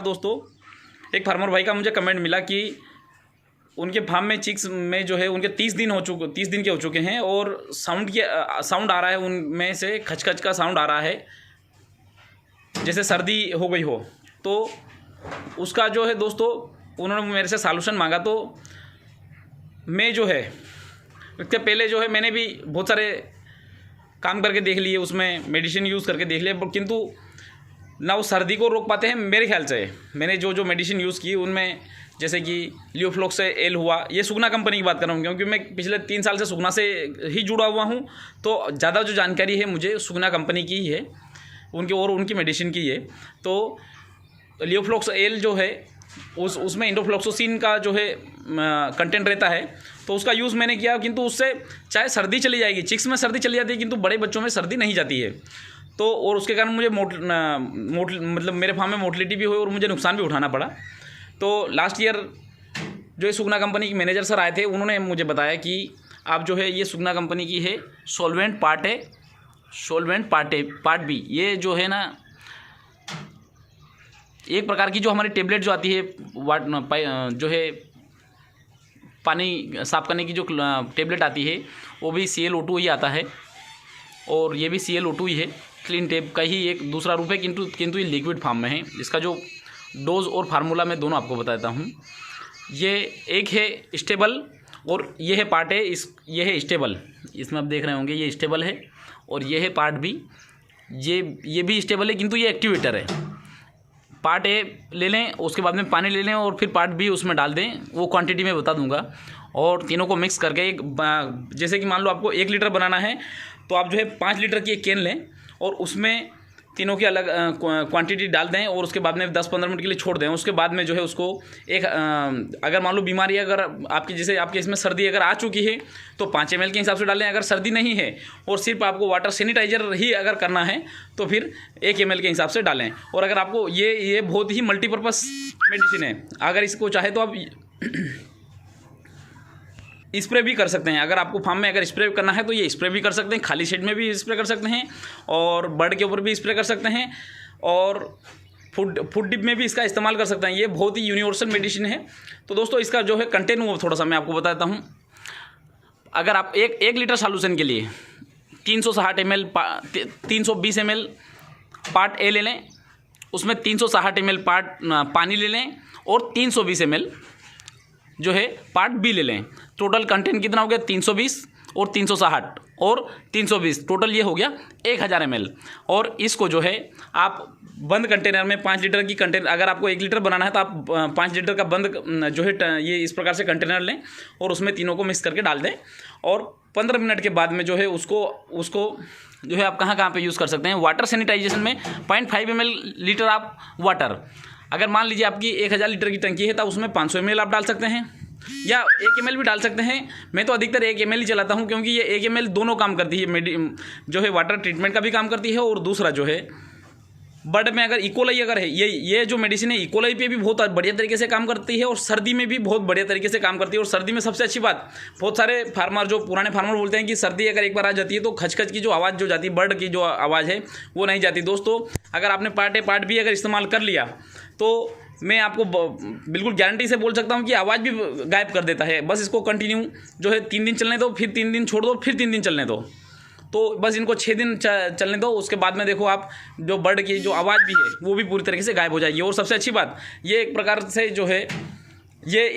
दोस्तों, एक फार्मर भाई का मुझे कमेंट मिला कि उनके फार्म में चिक्स में जो है उनके 30 दिन के हो चुके हैं और साउंड आ रहा है, उनमें से खचखच का साउंड आ रहा है जैसे सर्दी हो गई हो। तो उसका जो है दोस्तों उन्होंने मेरे से सॉल्यूशन मांगा। तो मैं जो है इसके पहले जो है मैंने भी बहुत सारे काम करके देख लिए, उसमें मेडिसिन यूज़ करके देख लिए, किंतु ना वो सर्दी को रोक पाते हैं। मेरे ख्याल से मैंने जो मेडिसिन यूज़ की उनमें जैसे कि लियोफ्लॉक्स एल हुआ, ये सुगना कंपनी की बात कर रहा हूँ क्योंकि मैं पिछले 3 साल से सुगना से ही जुड़ा हुआ हूँ। तो ज़्यादा जो जानकारी है मुझे सुगना कंपनी की ही है, उनकी मेडिसिन की है। तो लियोफ्लॉक्स एल जो है उसमें इंडोफ्लॉक्सोसिन का जो है कंटेंट रहता है, तो उसका यूज़ मैंने किया, किंतु उससे चाहे सर्दी चली जाएगी, चिक्स में सर्दी चली जाती है किंतु बड़े बच्चों में सर्दी नहीं जाती है। तो और उसके कारण मुझे मतलब मेरे फार्म में मोर्टलिटी भी हुई और मुझे नुकसान भी उठाना पड़ा। तो लास्ट ईयर जो है सुगना कंपनी के मैनेजर सर आए थे, उन्होंने मुझे बताया कि आप जो है ये सुगना कंपनी की है सॉल्वेंट पार्ट बी, ये जो है ना एक प्रकार की जो हमारी टेबलेट जो आती है जो है पानी साफ़ करने की जो टेबलेट आती है वो भी ClO2 ही आता है और ये भी ClO2 ही है। क्लीन टेप का ही एक दूसरा रूप है, किंतु ये लिक्विड फॉर्म में है। इसका जो डोज और फार्मूला मैं दोनों आपको बताता हूँ। ये एक है स्टेबल और ये है पार्ट ए, ये है स्टेबल, इसमें आप देख रहे होंगे ये स्टेबल है, और ये है पार्ट बी, ये भी स्टेबल है किंतु ये एक्टिवेटर है। पार्ट ए ले लें, उसके बाद में पानी ले लें और फिर पार्ट बी उसमें डाल दें, वो क्वांटिटी मैं बता दूंगा। और तीनों को मिक्स करके जैसे कि मान लो आपको 1 लीटर बनाना है तो आप जो है 5 लीटर की एक कैन लें और उसमें तीनों की अलग क्वांटिटी डाल दें और उसके बाद में 10-15 मिनट के लिए छोड़ दें। उसके बाद में जो है उसको एक अगर मान लो बीमारी अगर आपकी जैसे आपके इसमें सर्दी अगर आ चुकी है तो 5 ml के हिसाब से डालें। अगर सर्दी नहीं है और सिर्फ आपको वाटर सैनिटाइजर ही अगर करना है तो फिर 1 ml के हिसाब से डालें। और अगर आपको ये बहुत ही मल्टीपर्पज़ मेडिसिन है, अगर इसको चाहे तो आप स्प्रे भी कर सकते हैं। अगर आपको फार्म में अगर स्प्रे करना है तो ये स्प्रे भी कर सकते हैं, खाली शेड में भी स्प्रे कर सकते हैं और बर्ड के ऊपर भी स्प्रे कर सकते हैं और फूड डिप में भी इसका इस्तेमाल कर सकते हैं। ये बहुत ही यूनिवर्सल मेडिसिन है। तो दोस्तों इसका जो है कंटेंट वो थोड़ा सा मैं आपको बताता हूँ। अगर आप एक लीटर सॉल्यूशन के लिए 320 ml पार्ट ए ले लें, उसमें 360 ml पानी ले लें और 320 ml जो है पार्ट बी ले लें। टोटल कंटेंट कितना हो गया 320 और 360 और 320, टोटल ये हो गया 1000 ml। और इसको जो है आप बंद कंटेनर में 5 लीटर की कंटेनर, अगर आपको 1 लीटर बनाना है तो आप 5 लीटर का बंद जो है ये इस प्रकार से कंटेनर लें और उसमें तीनों को मिक्स करके डाल दें। और 15 मिनट के बाद में जो है उसको जो है आप कहाँ पे यूज़ कर सकते हैं। वाटर सैनिटाइजेशन में 0.5 ml लीटर आप वाटर, अगर मान लीजिए आपकी 1000 लीटर की टंकी है तो उसमें 500 ml आप डाल सकते हैं या 1 ml भी डाल सकते हैं। मैं तो अधिकतर 1 ml ही चलाता हूं क्योंकि ये 1 ml दोनों काम करती है, जो है वाटर ट्रीटमेंट का भी काम करती है और दूसरा जो है बर्ड में अगर इकोलाई अगर है ये जो मेडिसिन है इकोलाई पे भी बहुत बढ़िया तरीके से काम करती है और सर्दी में भी बहुत बढ़िया तरीके से काम करती है। और सर्दी में सबसे अच्छी बात, बहुत सारे फार्मर जो पुराने फार्मर बोलते हैं कि सर्दी अगर एक बार आ जाती है तो खचखच की जो आवाज़ जो जाती है, बर्ड की जो आवाज़ है वो नहीं जाती। दोस्तों अगर आपने पार्ट ए पार्ट बी अगर इस्तेमाल कर लिया तो मैं आपको बिल्कुल गारंटी से बोल सकता हूं कि आवाज़ भी गायब कर देता है। बस इसको कंटिन्यू जो है 3 दिन चलने दो, फिर 3 दिन छोड़ दो, फिर 3 दिन चलने दो, तो बस इनको 6 दिन चलने दो। उसके बाद में देखो आप जो बर्ड की जो आवाज़ भी है वो भी पूरी तरीके से गायब हो जाएगी। और सबसे अच्छी बात ये एक प्रकार से जो है ये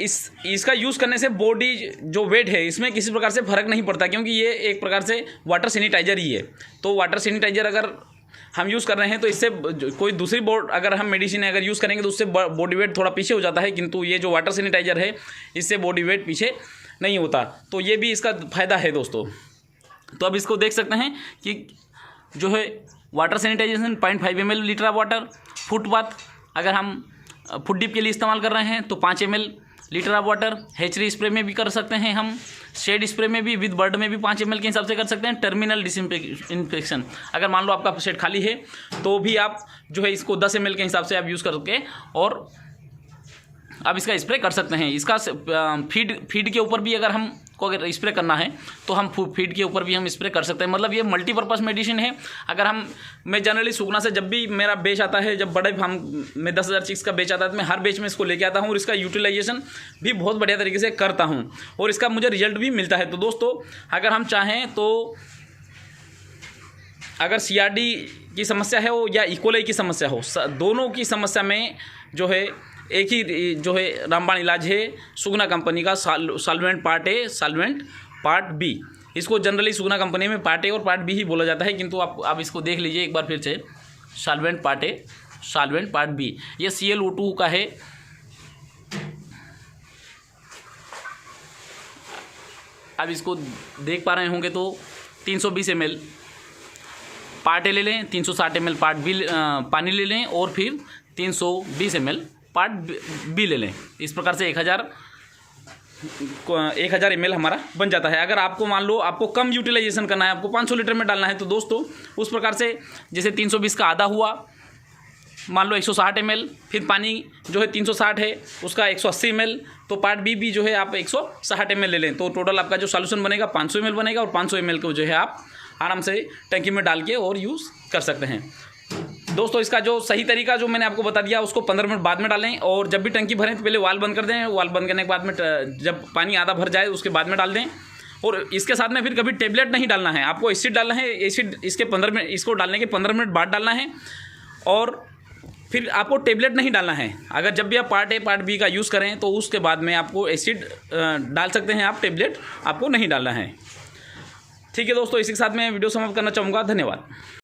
इसका यूज़ करने से बॉडी जो वेट है इसमें किसी प्रकार से फ़र्क नहीं पड़ता क्योंकि ये एक प्रकार से वाटर सैनिटाइजर ही है। तो वाटर सैनिटाइजर अगर हम यूज़ कर रहे हैं तो इससे कोई दूसरी अगर हम मेडिसिन अगर यूज़ करेंगे तो उससे बॉडी वेट थोड़ा पीछे हो जाता है, किंतु ये जो वाटर सैनिटाइजर है इससे बॉडी वेट पीछे नहीं होता। तो ये भी इसका फ़ायदा है दोस्तों। तो अब इसको देख सकते हैं कि जो है water sanitization 0.5 ml litre of water, foot bath अगर हम फुट डिप के लिए इस्तेमाल कर रहे हैं तो 5 ml litre of water, hatchery spray में भी कर सकते हैं हम, शेड स्प्रे में भी विद बर्ड में भी 5 ml के हिसाब से कर सकते हैं। टर्मिनल डिसइंफेक्शन अगर मान लो आपका शेड खाली है तो भी आप जो है इसको 10 ml के हिसाब से आप यूज़ करके और आप इसका स्प्रे कर सकते हैं। इसका फीड के ऊपर भी अगर हम को अगर स्प्रे करना है तो हम फीड के ऊपर भी हम स्प्रे कर सकते हैं। मतलब ये मल्टीपर्पज़ मेडिसिन है। अगर मैं जनरली सुगना से जब भी मेरा बेच आता है, जब बड़े फार्म में 10,000 चिक्स का बेच आता है तो मैं हर बेच में इसको लेके आता हूँ और इसका यूटिलाइजेशन भी बहुत बढ़िया तरीके से करता हूँ और इसका मुझे रिजल्ट भी मिलता है। तो दोस्तों अगर हम चाहें तो अगर CRD की समस्या है हो या इकोलाई की समस्या हो, दोनों की समस्या में जो है एक ही जो है रामबाण इलाज है सुगना कंपनी का, solvent part A, solvent part B. इसको जनरली सुगना कंपनी में पार्ट ए और पार्ट बी ही बोला जाता है, किंतु आप इसको देख लीजिए एक बार फिर से, solvent part A, solvent part B. ये ClO2 का है। अब इसको देख पा रहे होंगे तो 320 ml पार्ट ए ले लें, 360 ml पार्ट बी पानी ले लें और फिर 320 ml पार्ट बी ले लें। इस प्रकार से 1000 ml हमारा बन जाता है। अगर आपको मान लो आपको कम यूटिलाइजेशन करना है, आपको 500 लीटर में डालना है, तो दोस्तों उस प्रकार से जैसे 320 का आधा हुआ, मान लो 160 ml, फिर पानी जो है 360 है उसका 180 ml, तो पार्ट बी भी जो है आप 160 ml ले लें, तो टोटल आपका जो सॉल्यूशन बनेगा 500 ml बनेगा और 500 ml को जो है आप आराम से टंकी में डाल के और यूज़ कर सकते हैं। दोस्तों इसका जो सही तरीका जो मैंने आपको बता दिया, उसको 15 मिनट बाद में डालें और जब भी टंकी भरें तो पहले वाल्व बंद कर दें। वाल्व बंद करने के बाद में जब पानी आधा भर जाए उसके बाद में डाल दें। और इसके साथ में फिर कभी टेबलेट नहीं डालना है, आपको एसिड डालना है। एसिड इसके 15 मिनट, इसको डालने के 15 मिनट बाद डालना है और फिर आपको टेबलेट नहीं डालना है। अगर जब भी आप पार्ट ए पार्ट बी का यूज़ करें तो उसके बाद में आपको एसिड डाल सकते हैं, आप टेबलेट आपको नहीं डालना है। ठीक है दोस्तों, इसी के साथ मैं वीडियो समाप्त करना चाहूँगा। धन्यवाद।